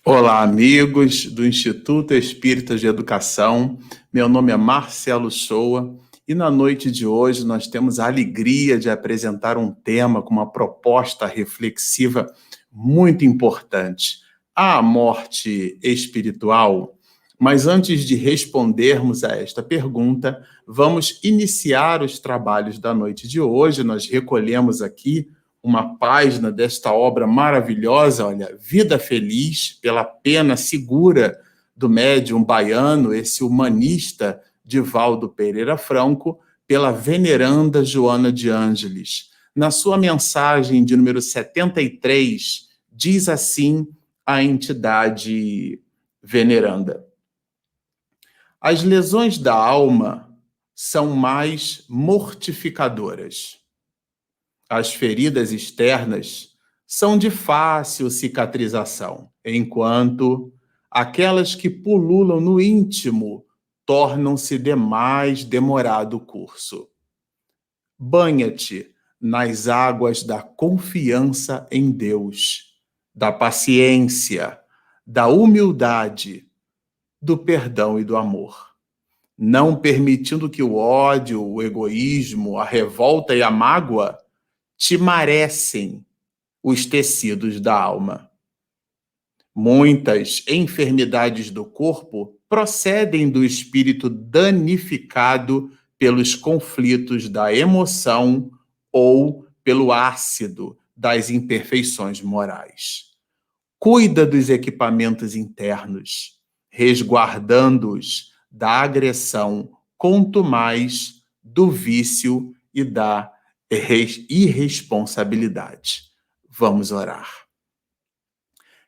Olá, amigos do Instituto Espírita de Educação. Meu nome é Marcelo Shoa e na noite de hoje nós temos a alegria de apresentar um tema com uma proposta reflexiva muito importante: a morte espiritual. Mas antes de respondermos a esta pergunta, vamos iniciar os trabalhos da noite de hoje. Nós recolhemos aqui uma página desta obra maravilhosa, olha, Vida Feliz, pela pena segura do médium baiano, esse humanista Divaldo Pereira Franco, pela veneranda Joana de Ângeles. Na sua mensagem de número 73, diz assim a entidade veneranda: as lesões da alma são mais mortificadoras. As feridas externas são de fácil cicatrização, enquanto aquelas que pululam no íntimo tornam-se de mais demorado curso. Banha-te nas águas da confiança em Deus, da paciência, da humildade, do perdão e do amor, não permitindo que o ódio, o egoísmo, a revolta e a mágoa te marecem os tecidos da alma. Muitas enfermidades do corpo procedem do espírito danificado pelos conflitos da emoção ou pelo ácido das imperfeições morais. Cuida dos equipamentos internos, resguardando-os da agressão, quanto mais do vício e da irresponsabilidade. Vamos orar.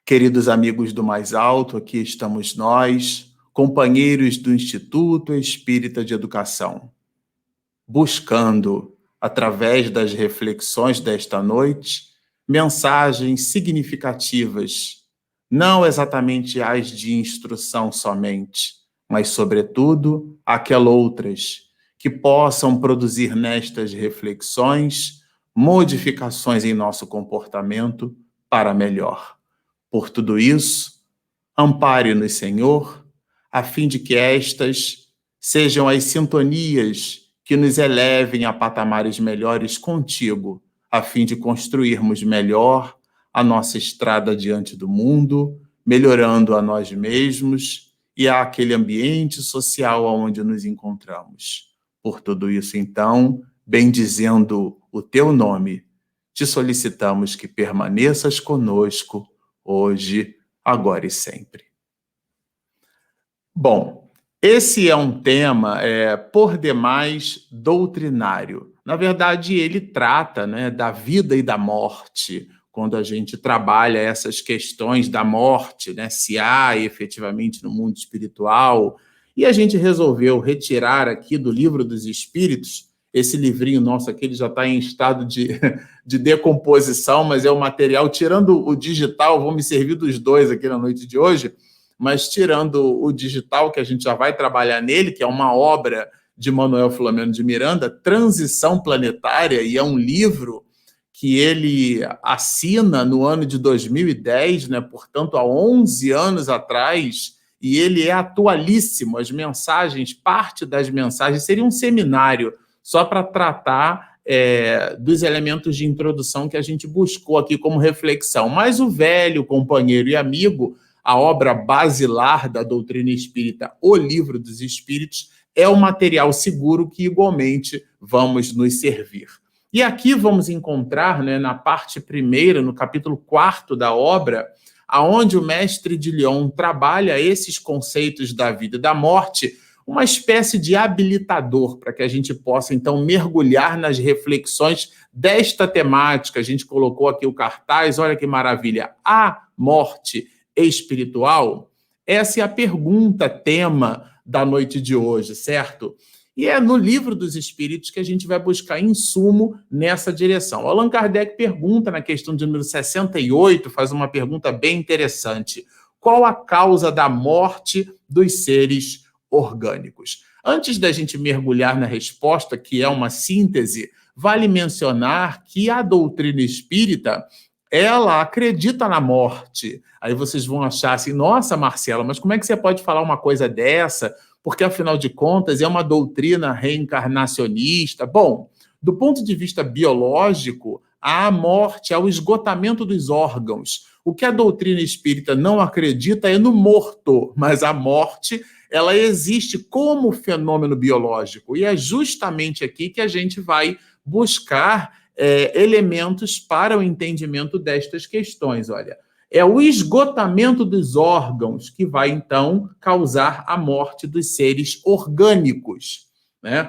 Queridos amigos do mais alto, aqui estamos nós, companheiros do Instituto Espírita de Educação, buscando, através das reflexões desta noite, mensagens significativas, não exatamente as de instrução somente, mas, sobretudo, outras que possam produzir nestas reflexões modificações em nosso comportamento para melhor. Por tudo isso, ampare-nos, Senhor, a fim de que estas sejam as sintonias que nos elevem a patamares melhores contigo, a fim de construirmos melhor a nossa estrada diante do mundo, melhorando a nós mesmos e àquele ambiente social onde nos encontramos. Por tudo isso, então, bendizendo o teu nome, te solicitamos que permaneças conosco hoje, agora e sempre. Bom, esse é um tema por demais doutrinário. Na verdade, ele trata, da vida e da morte, quando a gente trabalha essas questões da morte, se há efetivamente no mundo espiritual. E a gente resolveu retirar aqui do Livro dos Espíritos, esse livrinho nosso aqui, ele já está em estado de decomposição, mas é o material, tirando o digital, vou me servir dos dois aqui na noite de hoje, mas tirando o digital, que a gente já vai trabalhar nele, que é uma obra de Manuel Filomeno de Miranda, Transição Planetária, e é um livro que ele assina no ano de 2010, portanto, há 11 anos atrás, e ele é atualíssimo. As mensagens, parte das mensagens, seria um seminário só para tratar dos elementos de introdução que a gente buscou aqui como reflexão. Mas o velho companheiro e amigo, a obra basilar da doutrina espírita, O Livro dos Espíritos, é um material seguro que igualmente vamos nos servir. E aqui vamos encontrar, na parte primeira, no capítulo 4 da obra, aonde o mestre de Lyon trabalha esses conceitos da vida e da morte, uma espécie de habilitador para que a gente possa, então, mergulhar nas reflexões desta temática. A gente colocou aqui o cartaz, olha que maravilha, a morte espiritual. Essa é a pergunta, tema da noite de hoje, certo? E é no Livro dos Espíritos que a gente vai buscar insumo nessa direção. Allan Kardec pergunta, na questão de número 68, faz uma pergunta bem interessante. Qual a causa da morte dos seres orgânicos? Antes da gente mergulhar na resposta, que é uma síntese, vale mencionar que a doutrina espírita ela acredita na morte. Aí vocês vão achar assim, nossa, Marcela, mas como é que você pode falar uma coisa dessa? Porque, afinal de contas, é uma doutrina reencarnacionista. Bom, do ponto de vista biológico, a morte é o esgotamento dos órgãos. O que a doutrina espírita não acredita é no morto, mas a morte, ela existe como fenômeno biológico. E é justamente aqui que a gente vai buscar elementos para o entendimento destas questões. Olha, é o esgotamento dos órgãos que vai, então, causar a morte dos seres orgânicos, né?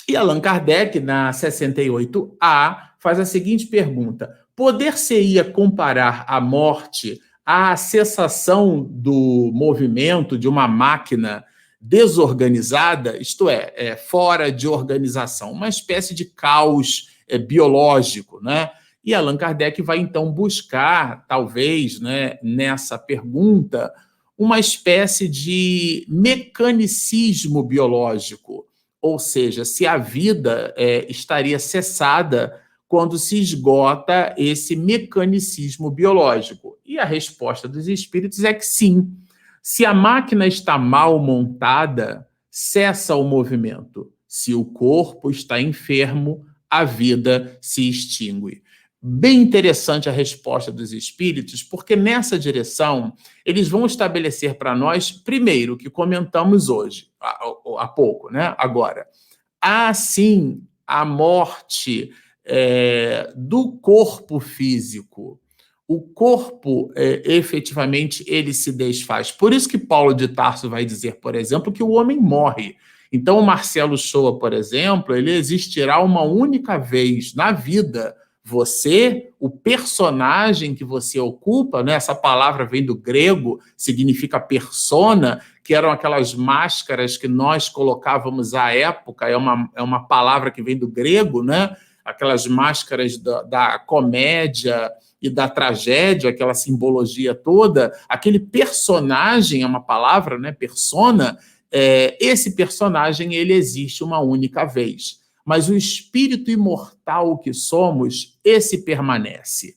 E Allan Kardec, na 68A, faz a seguinte pergunta: poder-se-ia comparar a morte à cessação do movimento de uma máquina desorganizada, isto é, fora de organização, uma espécie de caos biológico, né? E Allan Kardec vai, então, buscar, talvez, né, nessa pergunta, uma espécie de mecanicismo biológico, ou seja, se a vida estaria cessada quando se esgota esse mecanicismo biológico. E a resposta dos espíritos é que sim. Se a máquina está mal montada, cessa o movimento. Se o corpo está enfermo, a vida se extingue. Bem interessante a resposta dos espíritos, porque nessa direção eles vão estabelecer para nós, primeiro, o que comentamos hoje, há pouco, né? Agora, há sim a morte do corpo físico. O corpo, efetivamente, ele se desfaz. Por isso que Paulo de Tarso vai dizer, por exemplo, que o homem morre. Então, o Marcelo Shoa, por exemplo, ele existirá uma única vez na vida. Você, o personagem que você ocupa, né? Essa palavra vem do grego, significa persona, que eram aquelas máscaras que nós colocávamos à época, é uma palavra que vem do grego, né? Aquelas máscaras da comédia e da tragédia, aquela simbologia toda, aquele personagem, é uma palavra, né? Persona, esse personagem, ele existe uma única vez. Mas o espírito imortal que somos, esse permanece.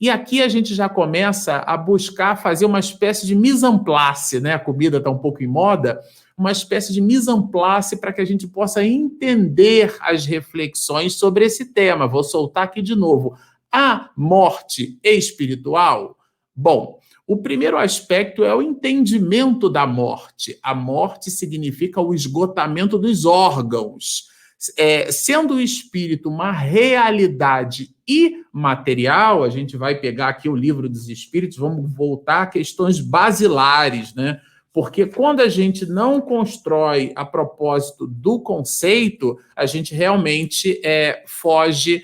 E aqui a gente já começa a buscar fazer uma espécie de mise en place, né? A comida está um pouco em moda, uma espécie de mise en place para que a gente possa entender as reflexões sobre esse tema. Vou soltar aqui de novo. A morte espiritual? Bom, o primeiro aspecto é o entendimento da morte. A morte significa o esgotamento dos órgãos. Sendo o espírito uma realidade imaterial, a gente vai pegar aqui o Livro dos Espíritos, vamos voltar a questões basilares, né? Porque quando a gente não constrói a propósito do conceito, a gente realmente foge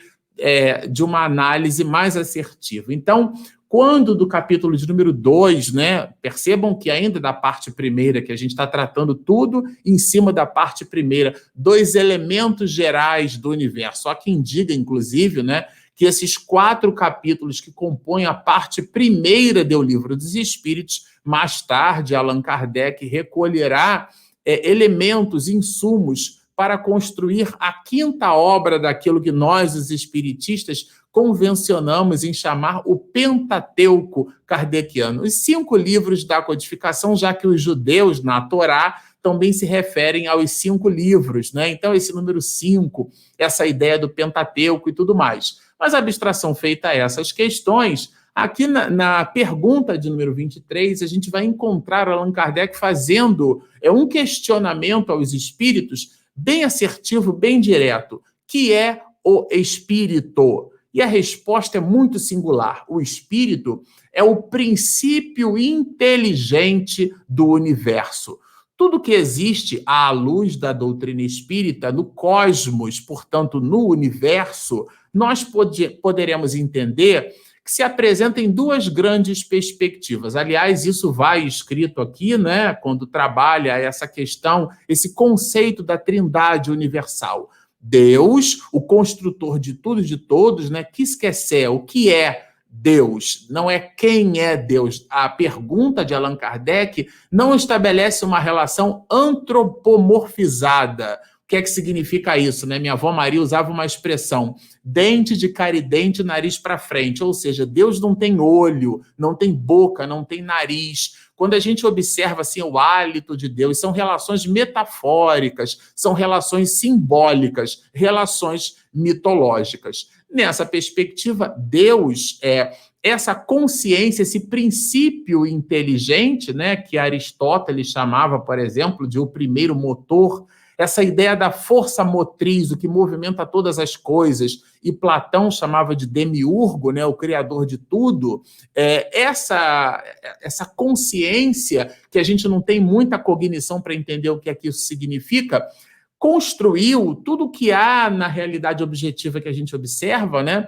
de uma análise mais assertiva. Então, quando do capítulo de número 2, né, percebam que ainda da parte primeira, que a gente está tratando tudo em cima da parte primeira, 2 elementos gerais do universo. Há quem diga, inclusive, né, que esses 4 capítulos que compõem a parte primeira do Livro dos Espíritos, mais tarde, Allan Kardec recolherá elementos, insumos, para construir a 5ª obra daquilo que nós, os espiritistas, convencionamos em chamar o Pentateuco kardeciano. Os 5 livros da codificação, já que os judeus, na Torá, também se referem aos 5 livros, né? Então, esse número 5, essa ideia do Pentateuco e tudo mais. Mas a abstração feita a essas questões, aqui na pergunta de número 23, a gente vai encontrar Allan Kardec fazendo um questionamento aos espíritos bem assertivo, bem direto, que é o espírito. E a resposta é muito singular. O espírito é o princípio inteligente do universo. Tudo que existe à luz da doutrina espírita, no cosmos, portanto, no universo, nós poderemos entender que se apresenta em 2 grandes perspectivas. Aliás, isso vai escrito aqui, né, quando trabalha essa questão, esse conceito da trindade universal. Deus, o construtor de tudo e de todos, né? Quis que é o que é Deus, não é quem é Deus. A pergunta de Allan Kardec não estabelece uma relação antropomorfizada, que é que significa isso, né? Minha avó Maria usava uma expressão, dente de caridente, nariz para frente, ou seja, Deus não tem olho, não tem boca, não tem nariz. Quando a gente observa assim o hálito de Deus, são relações metafóricas, são relações simbólicas, relações mitológicas. Nessa perspectiva, Deus é essa consciência, esse princípio inteligente, né, que Aristóteles chamava, por exemplo, de o primeiro motor, essa ideia da força motriz, o que movimenta todas as coisas, e Platão chamava de demiurgo, né, o criador de tudo, essa consciência, que a gente não tem muita cognição para entender o que é que isso significa, construiu tudo que há na realidade objetiva que a gente observa, né,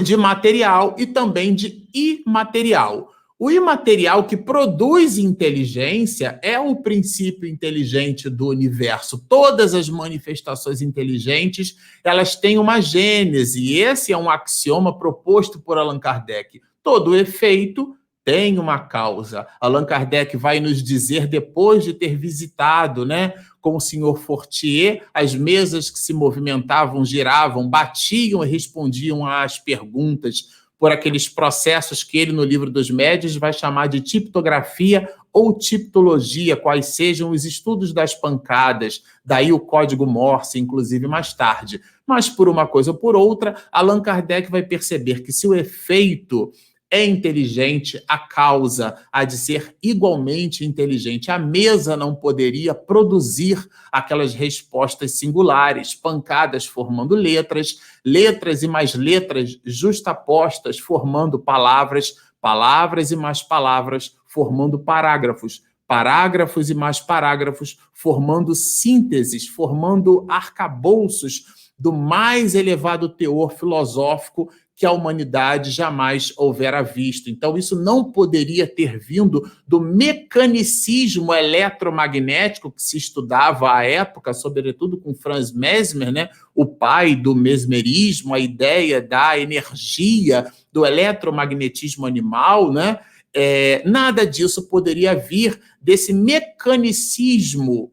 de material e também de imaterial. O imaterial que produz inteligência é o princípio inteligente do universo. Todas as manifestações inteligentes, elas têm uma gênese, e esse é um axioma proposto por Allan Kardec. Todo efeito tem uma causa. Allan Kardec vai nos dizer, depois de ter visitado, né, com o senhor Fortier, as mesas que se movimentavam, giravam, batiam e respondiam às perguntas por aqueles processos que ele, no Livro dos Médiuns, vai chamar de tiptografia ou tiptologia, quais sejam os estudos das pancadas, daí o código Morse, inclusive mais tarde. Mas, por uma coisa ou por outra, Allan Kardec vai perceber que se o efeito é inteligente, a causa há de ser igualmente inteligente. A mesa não poderia produzir aquelas respostas singulares, pancadas formando letras, letras e mais letras justapostas formando palavras, palavras e mais palavras formando parágrafos, parágrafos e mais parágrafos formando sínteses, formando arcabouços do mais elevado teor filosófico que a humanidade jamais houvera visto. Então, isso não poderia ter vindo do mecanicismo eletromagnético que se estudava à época, sobretudo com Franz Mesmer, né? O pai do mesmerismo, a ideia da energia, do eletromagnetismo animal, né? Nada disso poderia vir desse mecanicismo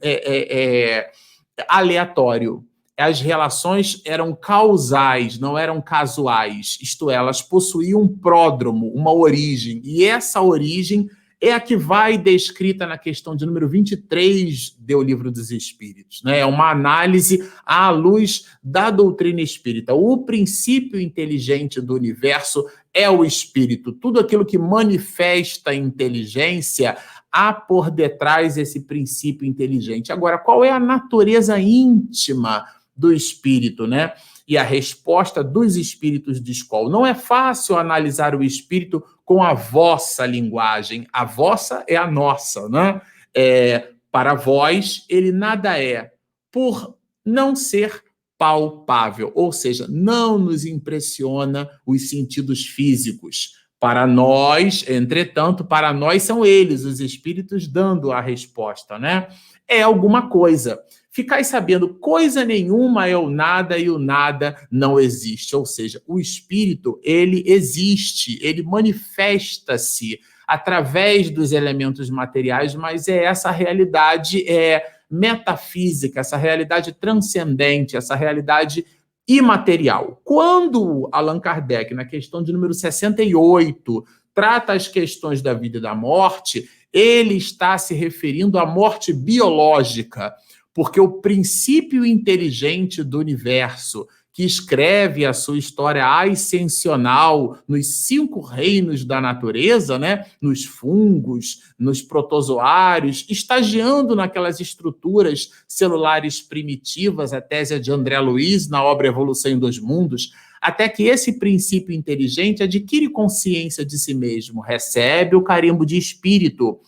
aleatório. As relações eram causais, não eram casuais, isto é, elas possuíam um pródromo, uma origem, e essa origem é a que vai descrita na questão de número 23 do Livro dos Espíritos, né? É uma análise à luz da doutrina espírita. O princípio inteligente do universo é o espírito. Tudo aquilo que manifesta inteligência, há por detrás esse princípio inteligente. Agora, qual é a natureza íntima do espírito, né? E a resposta dos espíritos de escola. Não é fácil analisar o espírito com a vossa linguagem. A vossa é a nossa, né? Para vós, ele nada é, por não ser palpável, ou seja, não nos impressiona os sentidos físicos. Para nós, entretanto, para nós são eles, os espíritos, dando a resposta, né? É alguma coisa. Ficai sabendo, coisa nenhuma é o nada e o nada não existe. Ou seja, o espírito, ele existe, ele manifesta-se através dos elementos materiais, mas é essa realidade metafísica, essa realidade transcendente, essa realidade imaterial. Quando Allan Kardec, na questão de número 68, trata as questões da vida e da morte, ele está se referindo à morte biológica, porque o princípio inteligente do universo, que escreve a sua história ascensional nos 5 reinos da natureza, né? Nos fungos, nos protozoários, estagiando naquelas estruturas celulares primitivas, a tese de André Luiz na obra Evolução dos Mundos, até que esse princípio inteligente adquire consciência de si mesmo, recebe o carimbo de espírito,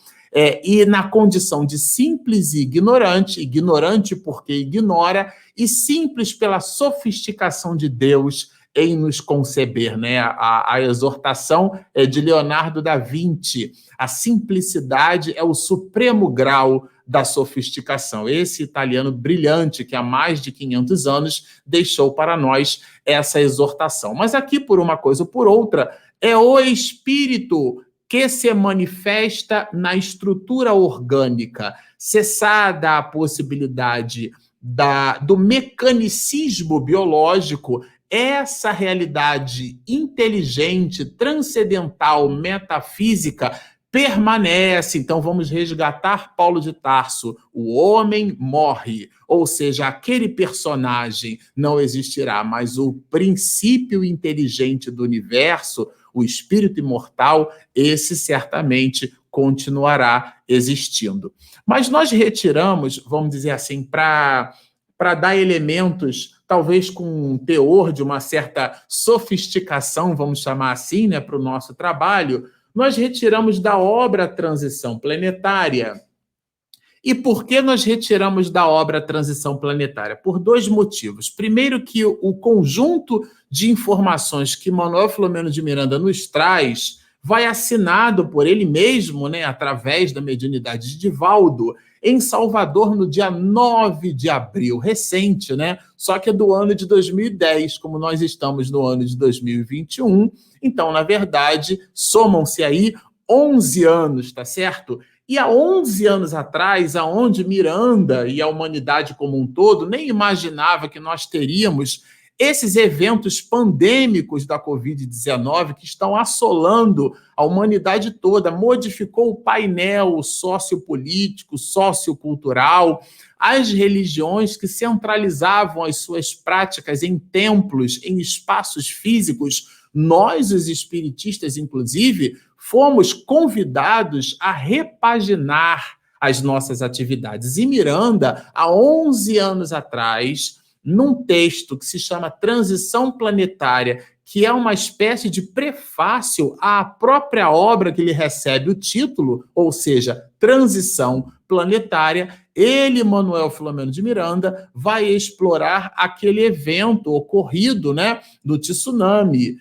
e na condição de simples e ignorante, ignorante porque ignora, e simples pela sofisticação de Deus em nos conceber, né? A exortação é de Leonardo da Vinci. A simplicidade é o supremo grau da sofisticação. Esse italiano brilhante que há mais de 500 anos deixou para nós essa exortação. Mas aqui, por uma coisa ou por outra, é o espírito que se manifesta na estrutura orgânica, cessada a possibilidade do mecanicismo biológico, essa realidade inteligente, transcendental, metafísica, permanece. Então, vamos resgatar Paulo de Tarso. O homem morre, ou seja, aquele personagem não existirá, mas o princípio inteligente do universo, o espírito imortal, esse certamente continuará existindo. Mas nós retiramos, vamos dizer assim, para dar elementos, talvez com um teor de uma certa sofisticação, vamos chamar assim, né, para o nosso trabalho, nós retiramos da obra Transição Planetária. E por que nós retiramos da obra Transição Planetária? Por dois motivos. Primeiro, que o conjunto de informações que Manuel Filomeno de Miranda nos traz vai assinado por ele mesmo, né, através da mediunidade de Divaldo, em Salvador, no dia 9 de abril, recente, né? Só que é do ano de 2010, como nós estamos no ano de 2021. Então, na verdade, somam-se aí 11 anos, tá certo? E há 11 anos atrás, aonde Miranda e a humanidade como um todo nem imaginava que nós teríamos esses eventos pandêmicos da Covid-19 que estão assolando a humanidade toda, modificou o painel sociopolítico, sociocultural, as religiões que centralizavam as suas práticas em templos, em espaços físicos. Nós, os espiritistas, inclusive, fomos convidados a repaginar as nossas atividades. E Miranda, há 11 anos atrás, num texto que se chama Transição Planetária, que é uma espécie de prefácio à própria obra que ele recebe o título, ou seja, Transição Planetária, ele, Manuel Filomeno de Miranda, vai explorar aquele evento ocorrido, né, do tsunami,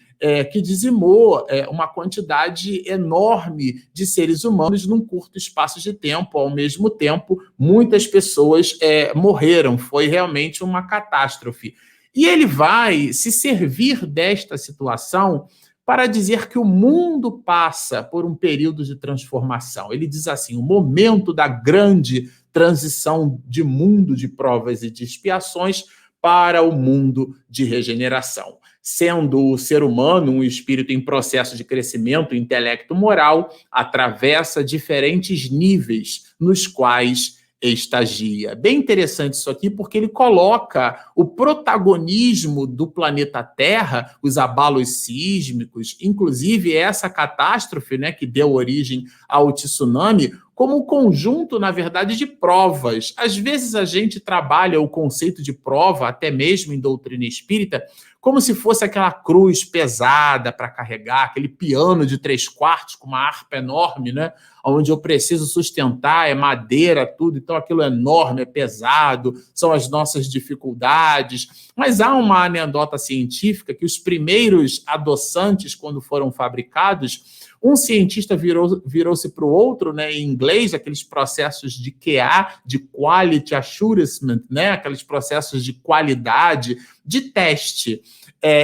que dizimou uma quantidade enorme de seres humanos num curto espaço de tempo. Ao mesmo tempo, muitas pessoas morreram. Foi realmente uma catástrofe. E ele vai se servir desta situação para dizer que o mundo passa por um período de transformação. Ele diz assim: o momento da grande transição de mundo de provas e de expiações para o mundo de regeneração. Sendo o ser humano um espírito em processo de crescimento intelecto-moral, atravessa diferentes níveis nos quais estagia. Bem interessante isso aqui, porque ele coloca o protagonismo do planeta Terra, os abalos sísmicos, inclusive essa catástrofe, né, que deu origem ao tsunami, como um conjunto, na verdade, de provas. Às vezes a gente trabalha o conceito de prova, até mesmo em doutrina espírita, como se fosse aquela cruz pesada para carregar, aquele piano de 3/4 com uma harpa enorme, né? Onde eu preciso sustentar, é madeira, tudo, então aquilo é enorme, é pesado, são as nossas dificuldades. Mas há uma anedota científica que os primeiros adoçantes, quando foram fabricados, um cientista virou-se para o outro, né, em inglês, aqueles processos de QA, de Quality Assurance, né, aqueles processos de qualidade, de teste.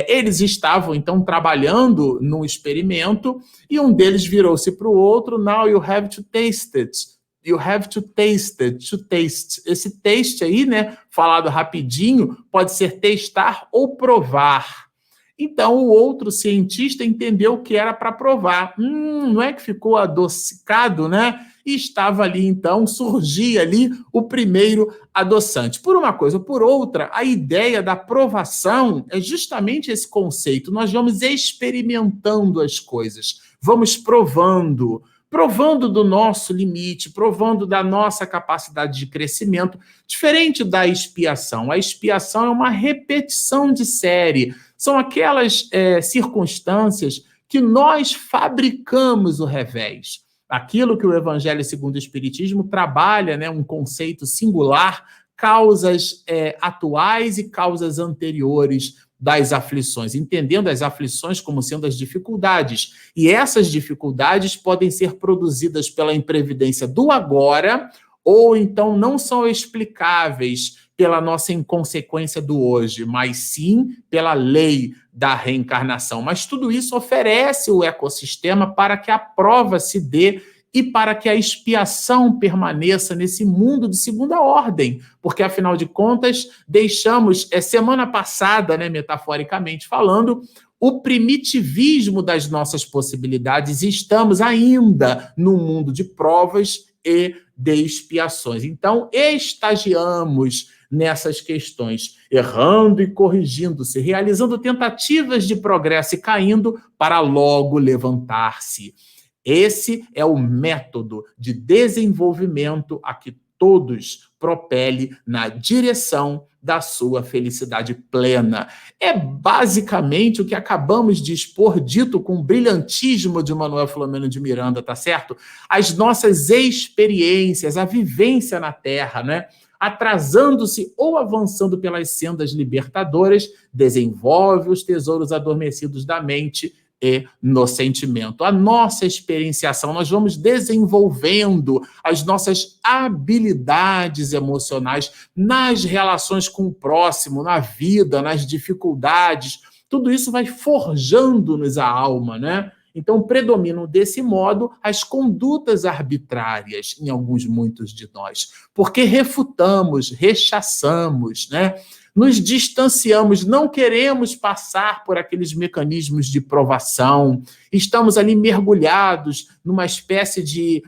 Eles estavam, então, trabalhando num experimento e um deles virou-se para o outro: now you have to taste it. You have to taste it, to taste. Esse taste aí, né, falado rapidinho, pode ser testar ou provar. Então, o outro cientista entendeu que era para provar. Não é que ficou adocicado, né? E estava ali, então, surgia ali o primeiro adoçante. Por uma coisa ou por outra, a ideia da provação é justamente esse conceito. Nós vamos experimentando as coisas, vamos provando do nosso limite, provando da nossa capacidade de crescimento, diferente da expiação. A expiação é uma repetição de série, são aquelas circunstâncias que nós fabricamos o revés. Aquilo que o Evangelho segundo o Espiritismo trabalha, né, um conceito singular, causas atuais e causas anteriores das aflições, entendendo as aflições como sendo as dificuldades. E essas dificuldades podem ser produzidas pela imprevidência do agora, ou então não são explicáveis pela nossa inconsequência do hoje, mas sim pela lei da reencarnação. Mas tudo isso oferece o ecossistema para que a prova se dê e para que a expiação permaneça nesse mundo de segunda ordem, porque, afinal de contas, deixamos, semana passada, né, metaforicamente falando, o primitivismo das nossas possibilidades e estamos ainda num mundo de provas e de expiações. Então, estagiamos nessas questões, errando e corrigindo-se, realizando tentativas de progresso e caindo para logo levantar-se. Esse é o método de desenvolvimento a que todos propele na direção da sua felicidade plena. É basicamente o que acabamos de expor, dito com o brilhantismo de Manuel Filomeno de Miranda, tá certo? As nossas experiências, a vivência na Terra, né? Atrasando-se ou avançando pelas sendas libertadoras, desenvolve os tesouros adormecidos da mente e no sentimento. A nossa experienciação, nós vamos desenvolvendo as nossas habilidades emocionais nas relações com o próximo, na vida, nas dificuldades. Tudo isso vai forjando-nos a alma, né? Então, predominam desse modo as condutas arbitrárias em muitos de nós, porque refutamos, rechaçamos, né? Nos distanciamos, não queremos passar por aqueles mecanismos de provação, estamos ali mergulhados numa espécie de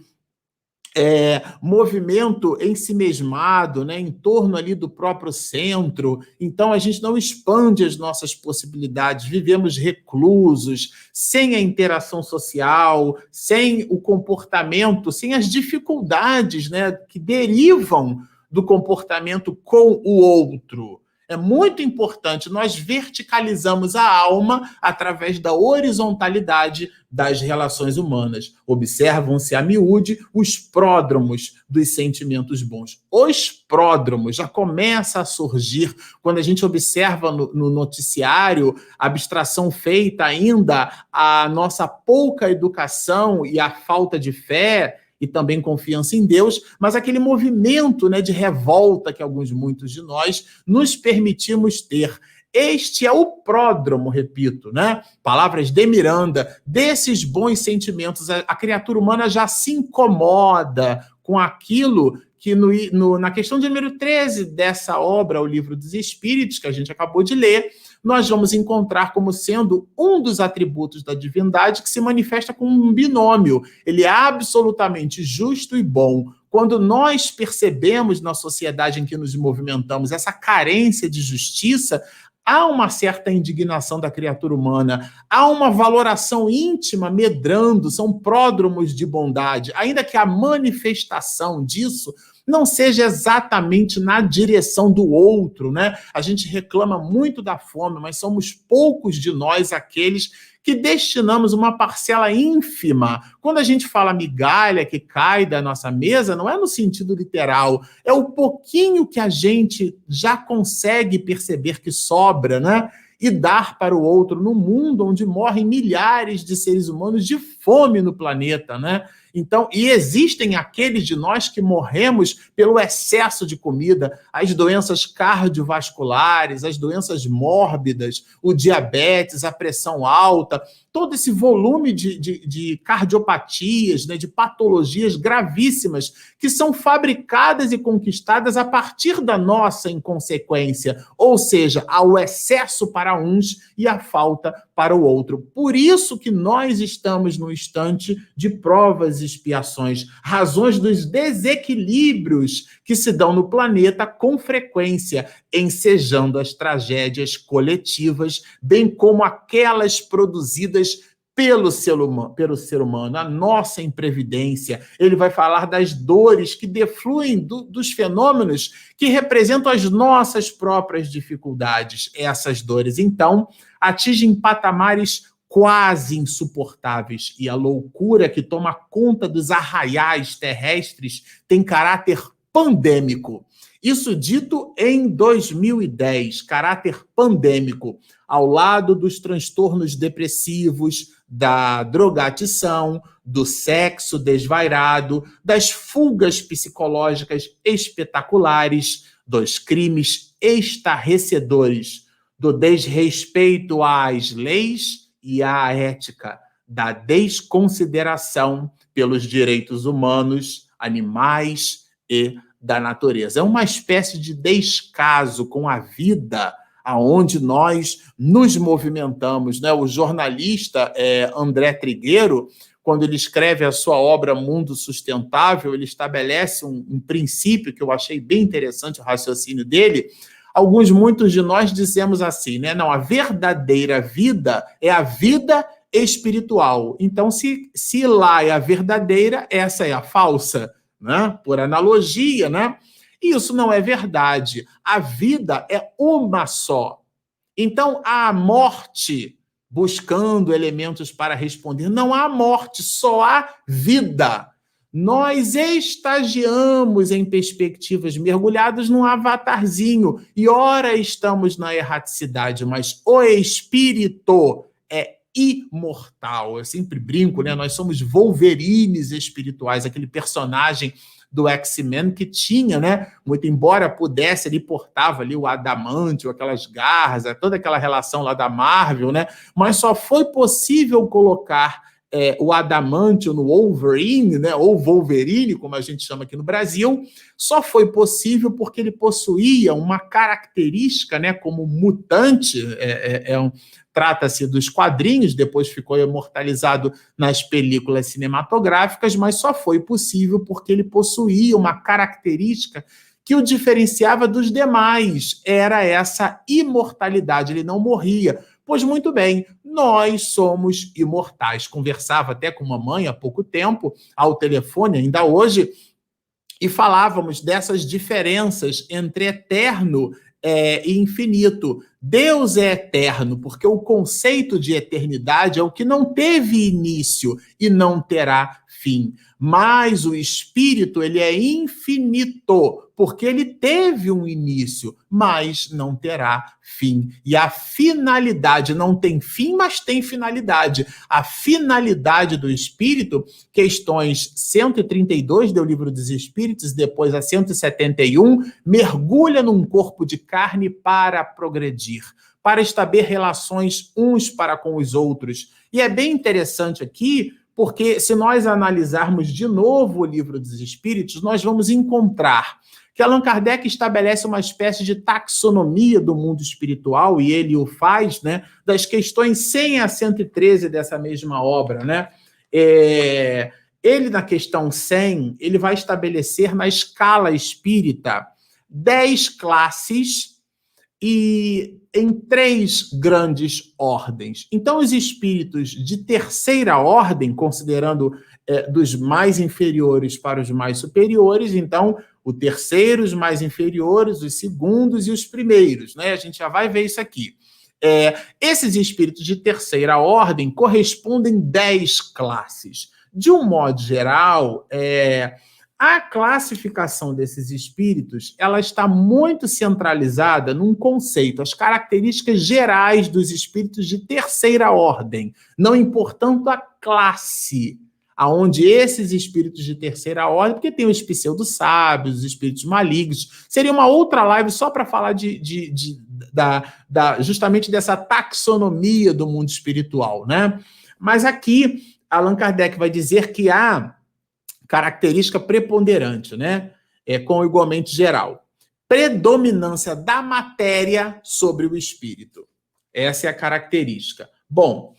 movimento ensimesmado, né, em torno ali do próprio centro. Então, a gente não expande as nossas possibilidades, vivemos reclusos, sem a interação social, sem o comportamento, sem as dificuldades, né, que derivam do comportamento com o outro. É muito importante, nós verticalizamos a alma através da horizontalidade das relações humanas. Observam-se a miúde os pródromos dos sentimentos bons. Os pródromos já começa a surgir quando a gente observa no noticiário a abstração feita ainda à nossa pouca educação e a falta de fé e também confiança em Deus, mas aquele movimento, né, de revolta que muitos de nós nos permitimos ter. Este é o pródromo, repito, né? Palavras de Miranda, desses bons sentimentos. A criatura humana já se incomoda com aquilo que na questão de número 13 dessa obra, o Livro dos Espíritos, que a gente acabou de ler, nós vamos encontrar como sendo um dos atributos da divindade que se manifesta como um binômio. Ele é absolutamente justo e bom. Quando nós percebemos na sociedade em que nos movimentamos essa carência de justiça, há uma certa indignação da criatura humana, há uma valoração íntima medrando, são pródromos de bondade, ainda que a manifestação disso não seja exatamente na direção do outro, né? A gente reclama muito da fome, mas somos poucos de nós aqueles que destinamos uma parcela ínfima. Quando a gente fala migalha que cai da nossa mesa, não é no sentido literal, é o pouquinho que a gente já consegue perceber que sobra, né? E dar para o outro no mundo onde morrem milhares de seres humanos de fome no planeta, né? Então, e existem aqueles de nós que morremos pelo excesso de comida, as doenças cardiovasculares, as doenças mórbidas, o diabetes, a pressão alta, todo esse volume de cardiopatias, né, de patologias gravíssimas que são fabricadas e conquistadas a partir da nossa inconsequência, ou seja, ao excesso para uns e a falta para o outro. Por isso que nós estamos no instante de provas e expiações, razões dos desequilíbrios que se dão no planeta com frequência, ensejando as tragédias coletivas, bem como aquelas produzidas pelo ser humano, a nossa imprevidência. Ele vai falar das dores que defluem dos fenômenos que representam as nossas próprias dificuldades. Essas dores, então, atingem patamares quase insuportáveis, e a loucura que toma conta dos arraiais terrestres tem caráter pandêmico. Isso dito em 2010, caráter pandêmico, ao lado dos transtornos depressivos, da drogadição, do sexo desvairado, das fugas psicológicas espetaculares, dos crimes estarrecedores, do desrespeito às leis e à ética, da desconsideração pelos direitos humanos, animais e da natureza. É uma espécie de descaso com a vida aonde nós nos movimentamos, né? O jornalista André Trigueiro, quando ele escreve a sua obra Mundo Sustentável, ele estabelece um princípio que eu achei bem interessante, o raciocínio dele. Muitos de nós dizemos assim, né? Não, a verdadeira vida é a vida espiritual. Então, se lá é a verdadeira, essa é a falsa, né? Por analogia, né? Isso não é verdade. A vida é uma só. Então, há morte buscando elementos para responder. Não há morte, só há vida. Nós estagiamos em perspectivas mergulhados num avatarzinho e ora estamos na erraticidade, mas o espírito é imortal. Eu sempre brinco, né? Nós somos Wolverines espirituais, aquele personagem do X-Men que tinha, né? Muito embora pudesse, ele portava ali o adamantio, aquelas garras, toda aquela relação lá da Marvel, né? Mas só foi possível colocar o adamantio no Wolverine, né? Ou Wolverine, como a gente chama aqui no Brasil, só foi possível porque ele possuía uma característica, né? Como mutante, trata-se dos quadrinhos, depois ficou imortalizado nas películas cinematográficas, mas só foi possível porque ele possuía uma característica que o diferenciava dos demais, era essa imortalidade, ele não morria. Pois muito bem, nós somos imortais. Conversava até com uma mãe há pouco tempo, ao telefone, ainda hoje, e falávamos dessas diferenças entre eterno e infinito. Deus é eterno, porque o conceito de eternidade é o que não teve início e não terá fim. Mas o espírito, ele é infinito, porque ele teve um início, mas não terá fim. E a finalidade não tem fim, mas tem finalidade. A finalidade do espírito, questões 132 do Livro dos Espíritos, depois a 171, mergulha num corpo de carne para progredir, para estabelecer relações uns para com os outros. E é bem interessante aqui, porque se nós analisarmos de novo o Livro dos Espíritos, nós vamos encontrar que Allan Kardec estabelece uma espécie de taxonomia do mundo espiritual, e ele o faz, né, das questões 100 a 113 dessa mesma obra, né? Ele, na questão 100, ele vai estabelecer na escala espírita 10 classes e em 3 grandes ordens. Então, os espíritos de terceira ordem, considerando dos mais inferiores para os mais superiores, então, o terceiro, os mais inferiores, os segundos e os primeiros, né? A gente já vai ver isso aqui. Esses espíritos de terceira ordem correspondem 10 classes. De um modo geral, a classificação desses espíritos, ela está muito centralizada num conceito, as características gerais dos espíritos de terceira ordem, não importando a classe, aonde esses espíritos de terceira ordem, porque tem os pseudo-sábios, os espíritos malignos, seria uma outra live só para falar justamente dessa taxonomia do mundo espiritual, né? Mas aqui, Allan Kardec vai dizer que há característica preponderante, né? Com igualmente geral. Predominância da matéria sobre o espírito. Essa é a característica. Bom,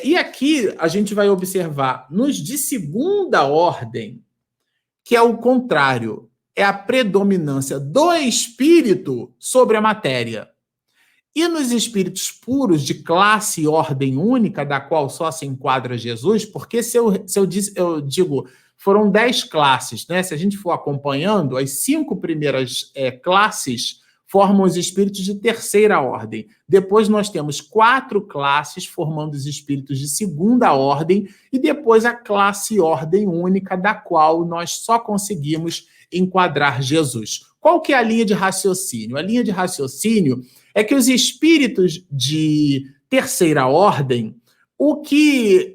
e aqui a gente vai observar nos de segunda ordem, que é o contrário, é a predominância do espírito sobre a matéria. E nos espíritos puros de classe e ordem única, da qual só se enquadra Jesus, porque se eu digo, foram 10 classes, né? Se a gente for acompanhando, as 5 primeiras classes formam os espíritos de terceira ordem. Depois nós temos 4 classes formando os espíritos de segunda ordem e depois a classe e ordem única, da qual nós só conseguimos enquadrar Jesus. Qual que é a linha de raciocínio? A linha de raciocínio é que os espíritos de terceira ordem, o que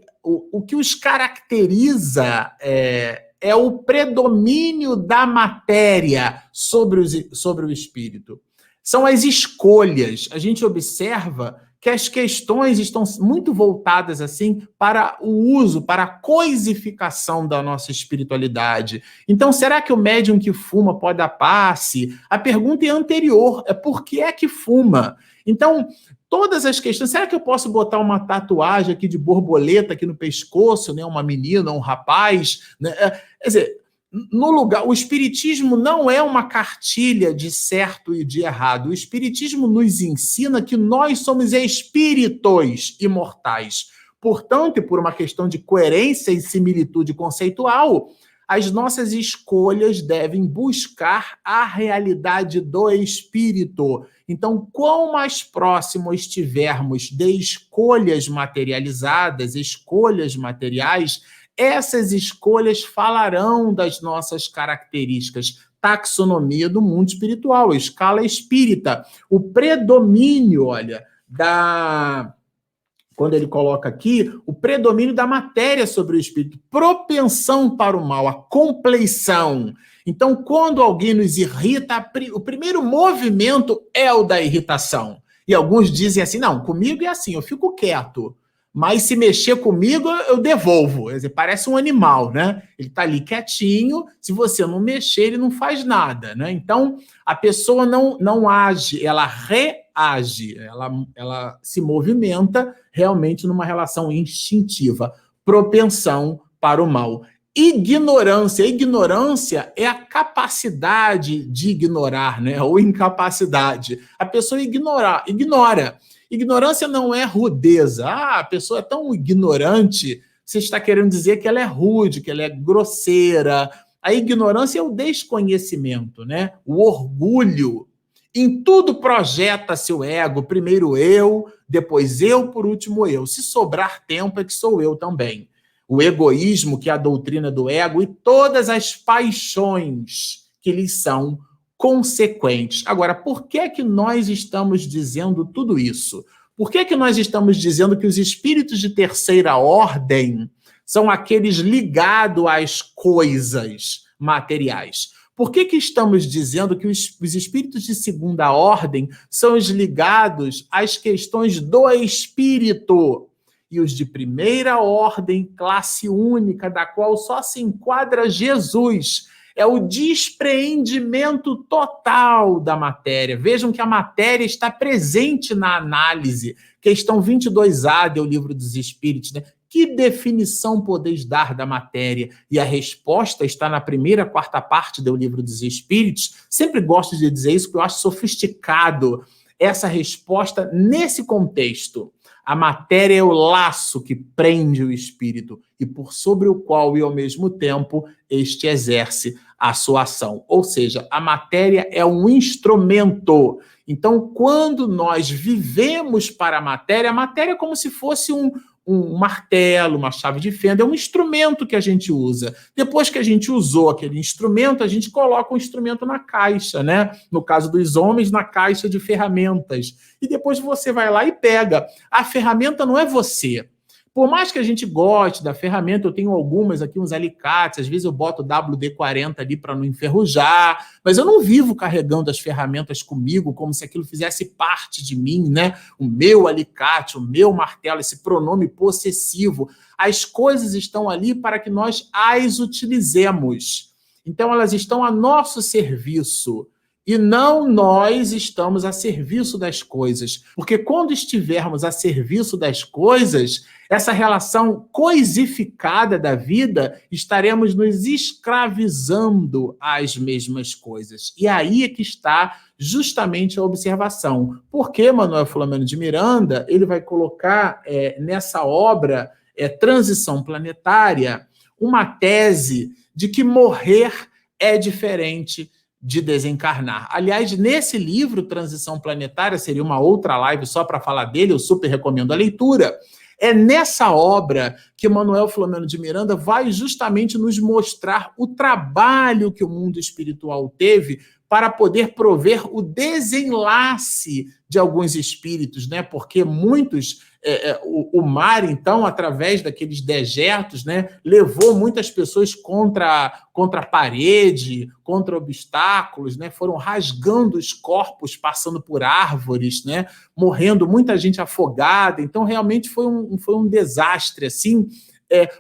os caracteriza é o predomínio da matéria sobre o espírito. São as escolhas. A gente observa que as questões estão muito voltadas assim para o uso, para a coisificação da nossa espiritualidade. Então, será que o médium que fuma pode dar passe? A pergunta é anterior, é por que é que fuma? Então, todas as questões, será que eu posso botar uma tatuagem aqui de borboleta aqui no pescoço, né? Uma menina, um rapaz, né? Quer dizer, no lugar, o espiritismo não é uma cartilha de certo e de errado. O espiritismo nos ensina que nós somos espíritos imortais. Portanto, e por uma questão de coerência e similitude conceitual, as nossas escolhas devem buscar a realidade do espírito. Então, quanto mais próximo estivermos de escolhas materializadas, escolhas materiais, essas escolhas falarão das nossas características. Taxonomia do mundo espiritual, escala espírita. O predomínio, olha, quando ele coloca aqui, o predomínio da matéria sobre o espírito, propensão para o mal, a compleição. Então, quando alguém nos irrita, o primeiro movimento é o da irritação. E alguns dizem assim, não, comigo é assim, eu fico quieto. Mas se mexer comigo, eu devolvo. Quer dizer, parece um animal, né? Ele está ali quietinho, se você não mexer, ele não faz nada, né? Então, a pessoa não age, ela reage, ela se movimenta realmente numa relação instintiva. Propensão para o mal. Ignorância. Ignorância é a capacidade de ignorar, né? Ou incapacidade. A pessoa ignora. Ignorância não é rudeza. A pessoa é tão ignorante, você está querendo dizer que ela é rude, que ela é grosseira. A ignorância é o desconhecimento, né? O orgulho. Em tudo projeta-se o ego, primeiro eu, depois eu, por último eu. Se sobrar tempo é que sou eu também. O egoísmo, que é a doutrina do ego, e todas as paixões que lhes são consequentes. Agora, por que é que nós estamos dizendo tudo isso? Por que é que nós estamos dizendo que os espíritos de terceira ordem são aqueles ligados às coisas materiais? Por que que estamos dizendo que os espíritos de segunda ordem são os ligados às questões do espírito? E os de primeira ordem, classe única, da qual só se enquadra Jesus, é o despreendimento total da matéria. Vejam que a matéria está presente na análise. Questão 22A do Livro dos Espíritos, né? Que definição podeis dar da matéria? E a resposta está na primeira quarta parte do Livro dos Espíritos. Sempre gosto de dizer isso, porque eu acho sofisticado essa resposta nesse contexto. A matéria é o laço que prende o espírito e por sobre o qual, e ao mesmo tempo, este exerce a sua ação. Ou seja, a matéria é um instrumento. Então, quando nós vivemos para a matéria é como se fosse um martelo, uma chave de fenda, é um instrumento que a gente usa. Depois que a gente usou aquele instrumento, a gente coloca o instrumento na caixa, né? No caso dos homens, na caixa de ferramentas. E depois você vai lá e pega. A ferramenta não é você. Por mais que a gente goste da ferramenta, eu tenho algumas aqui, uns alicates, às vezes eu boto o WD-40 ali para não enferrujar, mas eu não vivo carregando as ferramentas comigo como se aquilo fizesse parte de mim, né? O meu alicate, o meu martelo, esse pronome possessivo. As coisas estão ali para que nós as utilizemos. Então, elas estão a nosso serviço. E não nós estamos a serviço das coisas. Porque quando estivermos a serviço das coisas, essa relação coisificada da vida, estaremos nos escravizando às mesmas coisas. E aí é que está justamente a observação. Porque Manuel Filomeno de Miranda, ele vai colocar nessa obra, Transição Planetária, uma tese de que morrer é diferente de desencarnar. Aliás, nesse livro, Transição Planetária, seria uma outra live só para falar dele, eu super recomendo a leitura. É nessa obra que Manuel Filomeno de Miranda vai justamente nos mostrar o trabalho que o mundo espiritual teve para poder prover o desenlace de alguns espíritos, né? Porque muitos O mar, então, através daqueles dejetos, né, levou muitas pessoas contra a parede, contra obstáculos, né, foram rasgando os corpos, passando por árvores, né, morrendo muita gente afogada. Então, realmente foi um desastre assim,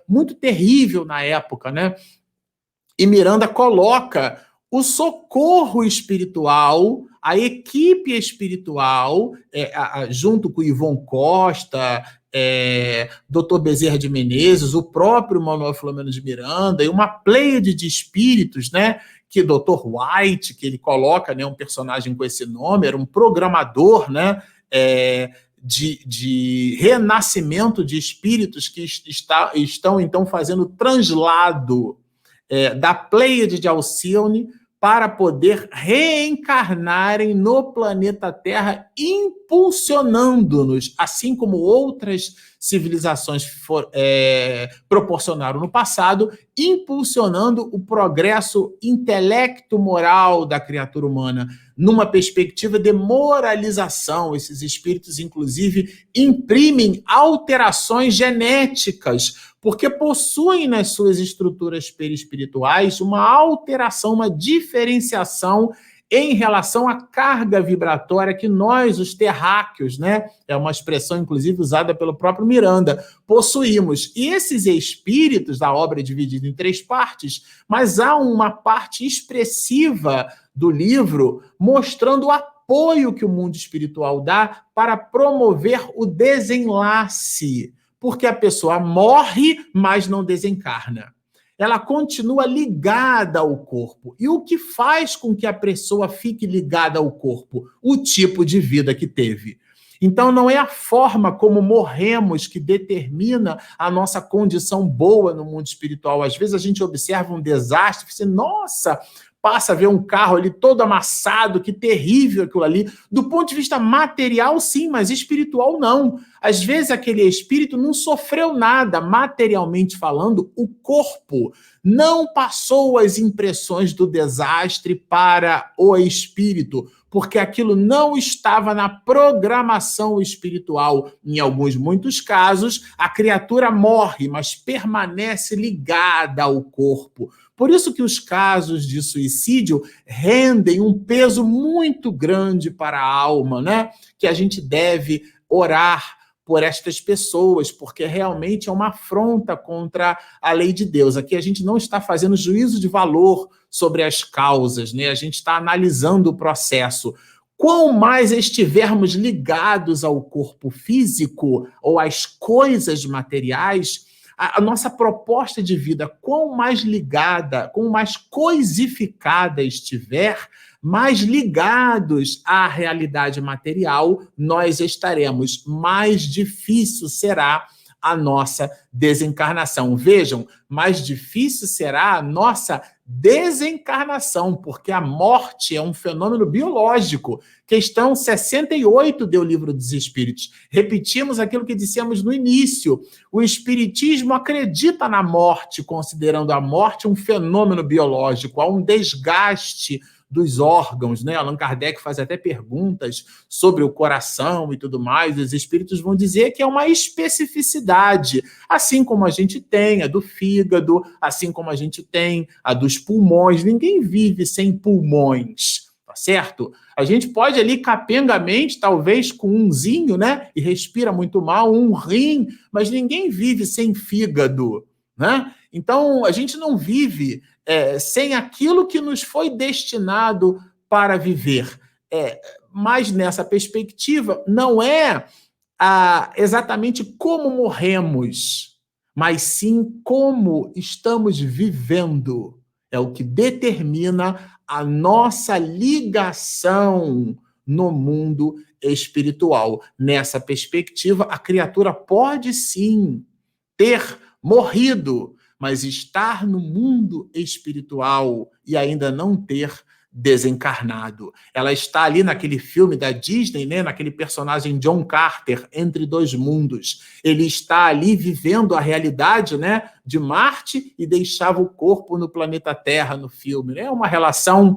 muito terrível na época, né? E Miranda coloca o socorro espiritual, a equipe espiritual, junto com Ivon Costa, Dr. Bezerra de Menezes, o próprio Manuel Filomeno de Miranda, e uma pleiade de espíritos, né? Que Dr. White, que ele coloca, né, um personagem com esse nome, era um programador, né? De renascimento de espíritos que estão, então, fazendo translado da Pleiade de Alcione para poder reencarnarem no planeta Terra, impulsionando-nos, assim como outras civilizações proporcionaram no passado, impulsionando o progresso intelecto-moral da criatura humana, numa perspectiva de moralização. Esses espíritos, inclusive, imprimem alterações genéticas, porque possuem nas suas estruturas perispirituais uma alteração, uma diferenciação em relação à carga vibratória que nós, os terráqueos, né, é uma expressão inclusive usada pelo próprio Miranda, possuímos. E esses espíritos, a obra é dividida em 3 partes, mas há uma parte expressiva do livro mostrando o apoio que o mundo espiritual dá para promover o desenlace, porque a pessoa morre, mas não desencarna. Ela continua ligada ao corpo. E o que faz com que a pessoa fique ligada ao corpo? O tipo de vida que teve. Então, não é a forma como morremos que determina a nossa condição boa no mundo espiritual. Às vezes a gente observa um desastre e fala assim, nossa, passa a ver um carro ali todo amassado, que terrível aquilo ali. Do ponto de vista material, sim, mas espiritual, não. Às vezes aquele espírito não sofreu nada, materialmente falando, o corpo não passou as impressões do desastre para o espírito, porque aquilo não estava na programação espiritual. Em muitos casos, a criatura morre, mas permanece ligada ao corpo. Por isso que os casos de suicídio rendem um peso muito grande para a alma, né? Que a gente deve orar por estas pessoas, porque realmente é uma afronta contra a lei de Deus. Aqui a gente não está fazendo juízo de valor sobre as causas, né? A gente está analisando o processo. Quanto mais estivermos ligados ao corpo físico ou às coisas materiais, a nossa proposta de vida, quanto mais ligada, quanto mais coisificada estiver, mais ligados à realidade material nós estaremos, mais difícil será a nossa desencarnação. Vejam, mais difícil será a nossa desencarnação, porque a morte é um fenômeno biológico. Questão 68 do Livro dos Espíritos. Repetimos aquilo que dissemos no início. O Espiritismo acredita na morte, considerando a morte um fenômeno biológico, há um desgaste dos órgãos, né? Allan Kardec faz até perguntas sobre o coração e tudo mais. Os espíritos vão dizer que é uma especificidade, assim como a gente tem a do fígado, assim como a gente tem a dos pulmões. Ninguém vive sem pulmões, tá certo? A gente pode ali capengamente, talvez com umzinho, né? E respira muito mal, um rim, mas ninguém vive sem fígado, né? Então, a gente não vive sem aquilo que nos foi destinado para viver. Mas nessa perspectiva, não é exatamente como morremos, mas sim como estamos vivendo. É o que determina a nossa ligação no mundo espiritual. Nessa perspectiva, a criatura pode sim ter morrido, mas estar no mundo espiritual e ainda não ter desencarnado. Ela está ali naquele filme da Disney, né, naquele personagem John Carter, Entre Dois Mundos. Ele está ali vivendo a realidade, né, de Marte e deixava o corpo no planeta Terra no filme. É uma relação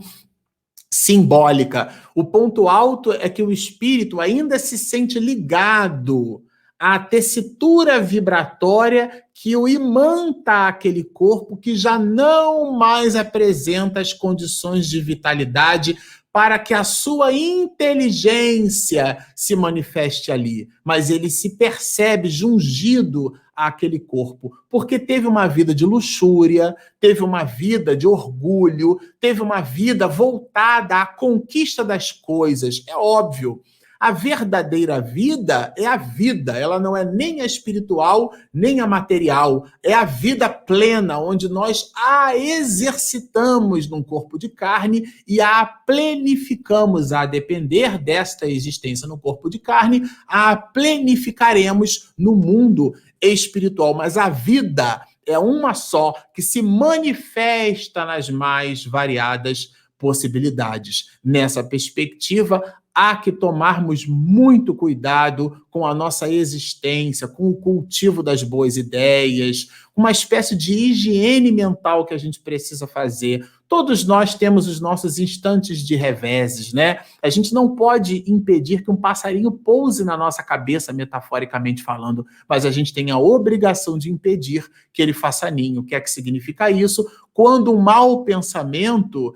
simbólica. O ponto alto é que o espírito ainda se sente ligado a tessitura vibratória que o imanta àquele corpo que já não mais apresenta as condições de vitalidade para que a sua inteligência se manifeste ali, mas ele se percebe jungido àquele corpo, porque teve uma vida de luxúria, teve uma vida de orgulho, teve uma vida voltada à conquista das coisas. É óbvio. A verdadeira vida é a vida, ela não é nem a espiritual, nem a material, é a vida plena, onde nós a exercitamos num corpo de carne e a plenificamos, a depender desta existência no corpo de carne, a plenificaremos no mundo espiritual. Mas a vida é uma só, que se manifesta nas mais variadas possibilidades. Nessa perspectiva, há que tomarmos muito cuidado com a nossa existência, com o cultivo das boas ideias, uma espécie de higiene mental que a gente precisa fazer. Todos nós temos os nossos instantes de reveses, né? A gente não pode impedir que um passarinho pouse na nossa cabeça, metaforicamente falando, mas a gente tem a obrigação de impedir que ele faça ninho. O que é que significa isso? Quando um mau pensamento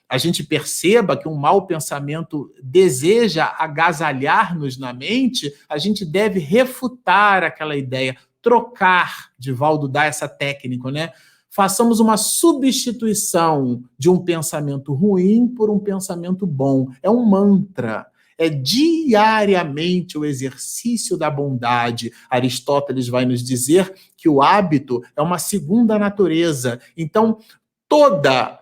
a gente perceba que um mau pensamento deseja agasalhar-nos na mente, a gente deve refutar aquela ideia, trocar, Divaldo dá essa técnica, né? Façamos uma substituição de um pensamento ruim por um pensamento bom. É um mantra. É diariamente o exercício da bondade. Aristóteles vai nos dizer que o hábito é uma segunda natureza. Então, toda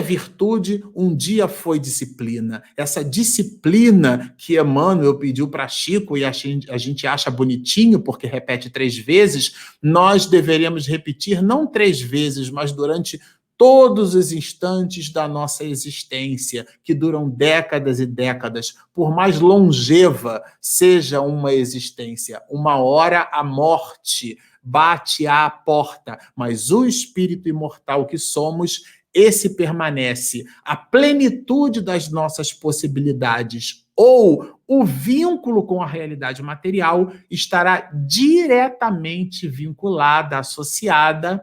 virtude um dia foi disciplina. Essa disciplina que Emmanuel pediu para Chico e a gente acha bonitinho porque repete 3 vezes, nós deveríamos repetir não 3 vezes, mas durante todos os instantes da nossa existência, que duram décadas e décadas, por mais longeva seja uma existência. Uma hora a morte bate à porta, mas o espírito imortal que somos, esse permanece. A plenitude das nossas possibilidades ou o vínculo com a realidade material estará diretamente vinculada, associada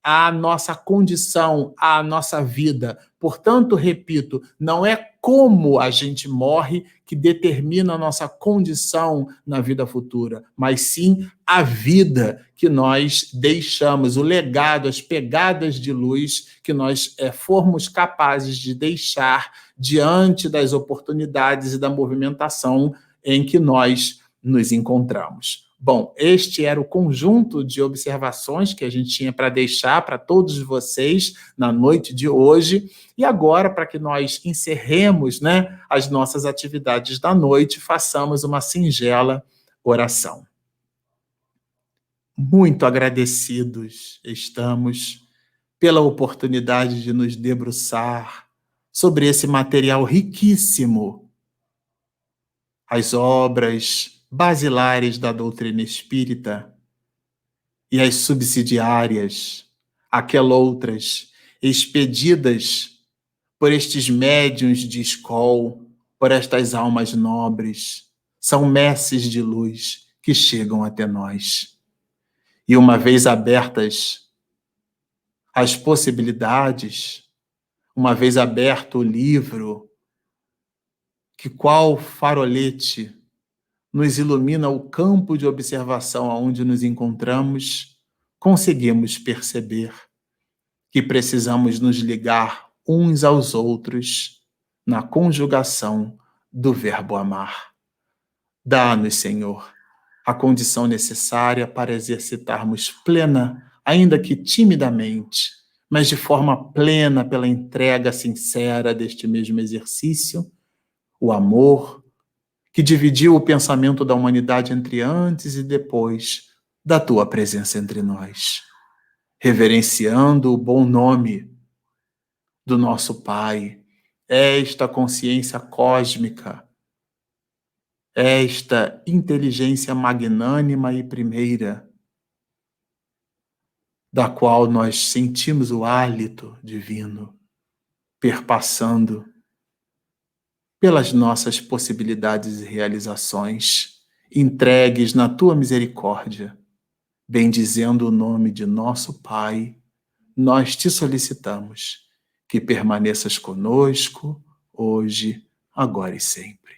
à nossa condição, à nossa vida. Portanto, repito, não é como a gente morre que determina a nossa condição na vida futura, mas sim a vida que nós deixamos, o legado, as pegadas de luz que nós formos capazes de deixar diante das oportunidades e da movimentação em que nós nos encontramos. Bom, este era o conjunto de observações que a gente tinha para deixar para todos vocês na noite de hoje. E agora, para que nós encerremos, né, as nossas atividades da noite, façamos uma singela oração. Muito agradecidos estamos pela oportunidade de nos debruçar sobre esse material riquíssimo, as obras basilares da doutrina espírita e as subsidiárias, aquelas expedidas por estes médiuns de escola, por estas almas nobres, são messes de luz que chegam até nós. E uma vez abertas as possibilidades, uma vez aberto o livro, que qual farolete nos ilumina o campo de observação onde nos encontramos, conseguimos perceber que precisamos nos ligar uns aos outros na conjugação do verbo amar. Dá-nos, Senhor, a condição necessária para exercitarmos plena, ainda que timidamente, mas de forma plena pela entrega sincera deste mesmo exercício, o amor, que dividiu o pensamento da humanidade entre antes e depois da tua presença entre nós, reverenciando o bom nome do nosso Pai, esta consciência cósmica, esta inteligência magnânima e primeira, da qual nós sentimos o hálito divino perpassando pelas nossas possibilidades e realizações entregues na tua misericórdia, bendizendo o nome de nosso Pai, nós te solicitamos que permaneças conosco, hoje, agora e sempre.